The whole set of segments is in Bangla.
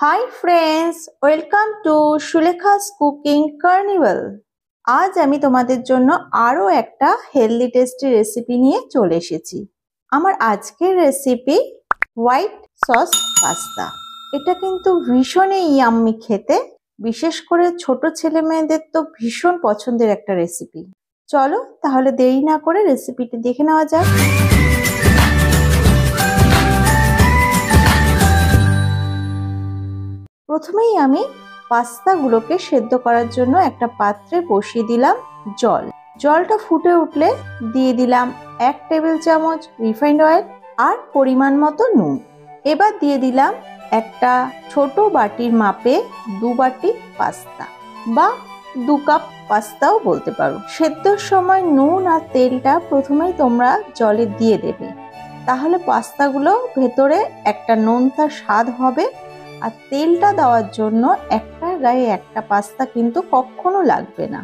Hi friends, welcome to Sulekha's cooking carnival. আজ আমি তোমাদের জন্য আরো একটা হেলদি টেস্টি রেসিপি নিয়ে চলে এসেছি। আমার আজকের রেসিপি হোয়াইট সস পাস্তা। এটা কিন্তু ভীষণই ইয়াম্মি খেতে, বিশেষ করে ছোট ছেলে মেয়েদের তো ভীষণ পছন্দের একটা রেসিপি। চলো তাহলে দেরি না করে রেসিপিটি দেখে নেওয়া যাক। প্রথমেই আমি পাস্তাগুলোকে সেদ্ধ করার জন্য একটা পাত্রে বসিয়ে দিলাম জল। জলটা ফুটে উঠলে দিয়ে দিলাম 1 টেবিল চামচ রিফাইন্ড অয়েল আর পরিমাণ মতো নুন। এবার দিয়ে দিলাম একটা ছোট বাটির মাপে 2 বাটি পাস্তা বা 2 কাপ পাস্তাও বলতে পারো। সেদ্ধর সময় নুন আর তেলটা প্রথমেই তোমরা জলে দিয়ে দেবে, তাহলে পাস্তাগুলো ভেতরে একটা নোনতা স্বাদ হবে। আর তেলটা দেওয়ার জন্য একটা গায়ে একটা পাস্তা কিন্তু কখনো লাগবে না।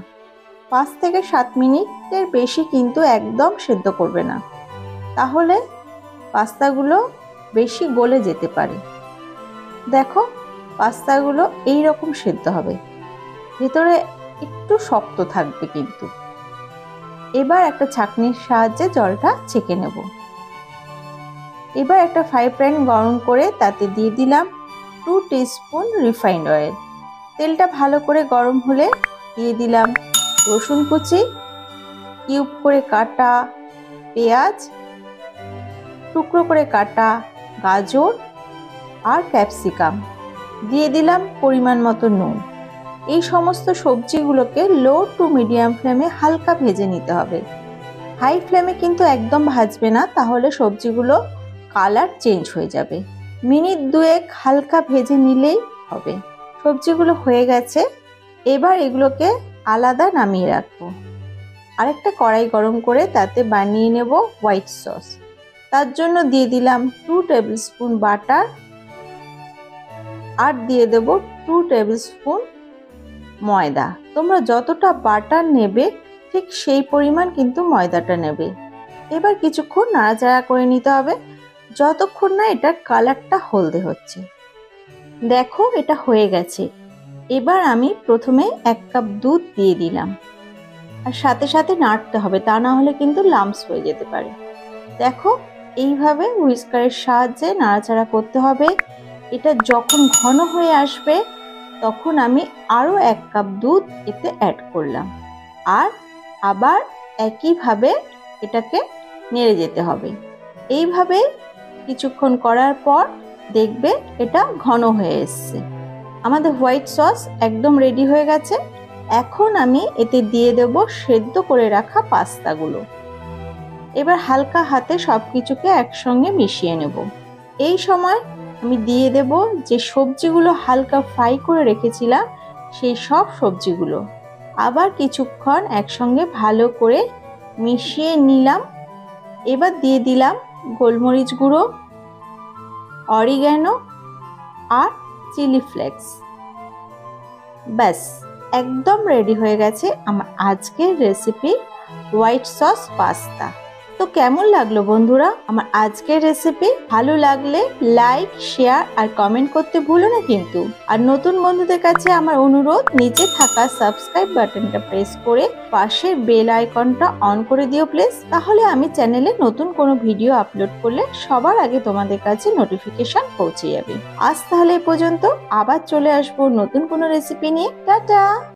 5 থেকে 7 মিনিটের বেশি কিন্তু একদম সেদ্ধ করবে না, তাহলে পাস্তাগুলো বেশি গলে যেতে পারে। দেখো পাস্তাগুলো এই রকম সেদ্ধ হবে, ভেতরে একটু শক্ত থাকবে কিন্তু। এবার একটা ছাঁকনির সাহায্যে জলটা ছেঁকে নেব। এবার একটা ফ্রাই প্যান গরম করে তাতে দিয়ে দিলাম 2 টিস্পুন রিফাইন্ড অয়েল। তেলটা ভালো করে গরম হলে দিয়ে দিলাম রসুন কুচি, কিউব করে কাটা পেঁয়াজ, টুকরো করে কাটা গাজর আর ক্যাপসিকাম, দিয়ে দিলাম পরিমাণ মতো নুন। এই সমস্ত সবজিগুলোকে লো টু মিডিয়াম ফ্লেমে হালকা ভেজে নিতে হবে। হাই ফ্লেমে কিন্তু একদম ভাজবে না, তাহলে সবজিগুলো কালার চেঞ্জ হয়ে যাবে। মিনিট 2 হালকা ভেজে নিলেই হবে। সবজিগুলো হয়ে গেছে, এবার এগুলোকে আলাদা নামিয়ে রাখবো। আরেকটা কড়াই গরম করে তাতে বানিয়ে নেব হোয়াইট সস। তার জন্য দিয়ে দিলাম 2 টেবিল স্পুন বাটার আর দিয়ে দেব 2 টেবিল স্পুন ময়দা। তোমরা যতটা বাটার নেবে ঠিক সেই পরিমাণ কিন্তু ময়দাটা নেবে। এবার কিছুক্ষণ নাড়াচাড়া করে নিতে হবে, যতক্ষণ না এটার কালারটা হলদে হচ্ছে। দেখো এটা হয়ে গেছে। এবার আমি প্রথমে 1 কাপ দুধ দিয়ে দিলাম, আর সাথে সাথে নাড়তে হবে, তা না হলে কিন্তু লাম্পস হয়ে যেতে পারে। দেখো এইভাবে হুইস্কারের সাহায্যে নাড়াচাড়া করতে হবে। এটা যখন ঘন হয়ে আসবে তখন আমি আরও 1 কাপ দুধ এতে অ্যাড করলাম, আর আবার একইভাবে এটাকে নেড়ে যেতে হবে। এইভাবে কিছুক্ষণ করার পর দেখবে এটা ঘন হয়ে এসছে। আমাদের হোয়াইট সস একদম রেডি হয়ে গেছে। এখন আমি এতে দিয়ে দেব সেদ্ধ করে রাখা পাস্তাগুলো। এবার হালকা হাতে সবকিছুকে একসঙ্গে মিশিয়ে নেব। এই সময় আমি দিয়ে দেব যে সবজিগুলো হালকা ফ্রাই করে রেখেছিলাম সেই সব সবজিগুলো। আবার কিছুক্ষণ একসঙ্গে ভালো করে মিশিয়ে নিলাম। এবার দিয়ে দিলাম গোলমরিচ গুঁড়ো, অরিগ্যানো আর চিলি ফ্লেক্স। ব্যাস একদম রেডি হয়ে গেছে আমার আজকের রেসিপি হোয়াইট সস পাস্তা। তো কেমন লাগলো বন্ধুরা আমার আজকের রেসিপি? ভালো লাগলে লাইক, শেয়ার আর কমেন্ট করতে ভুলো না কিন্তু। আর নতুন বন্ধুদের কাছে আমার অনুরোধ, নিচে থাকা সাবস্ক্রাইব বাটনটা প্রেস করে পাশের বেল আইকনটা অন করে দিও প্লিজ। তাহলে আমি চ্যানেলে নতুন কোনো ভিডিও আপলোড করলে সবার আগে তোমাদের কাছে নোটিফিকেশন পৌঁছে যাবে। আজ তাহলে এ পর্যন্ত, আবার চলে আসবো নতুন কোনো রেসিপি নিয়ে। টাটা।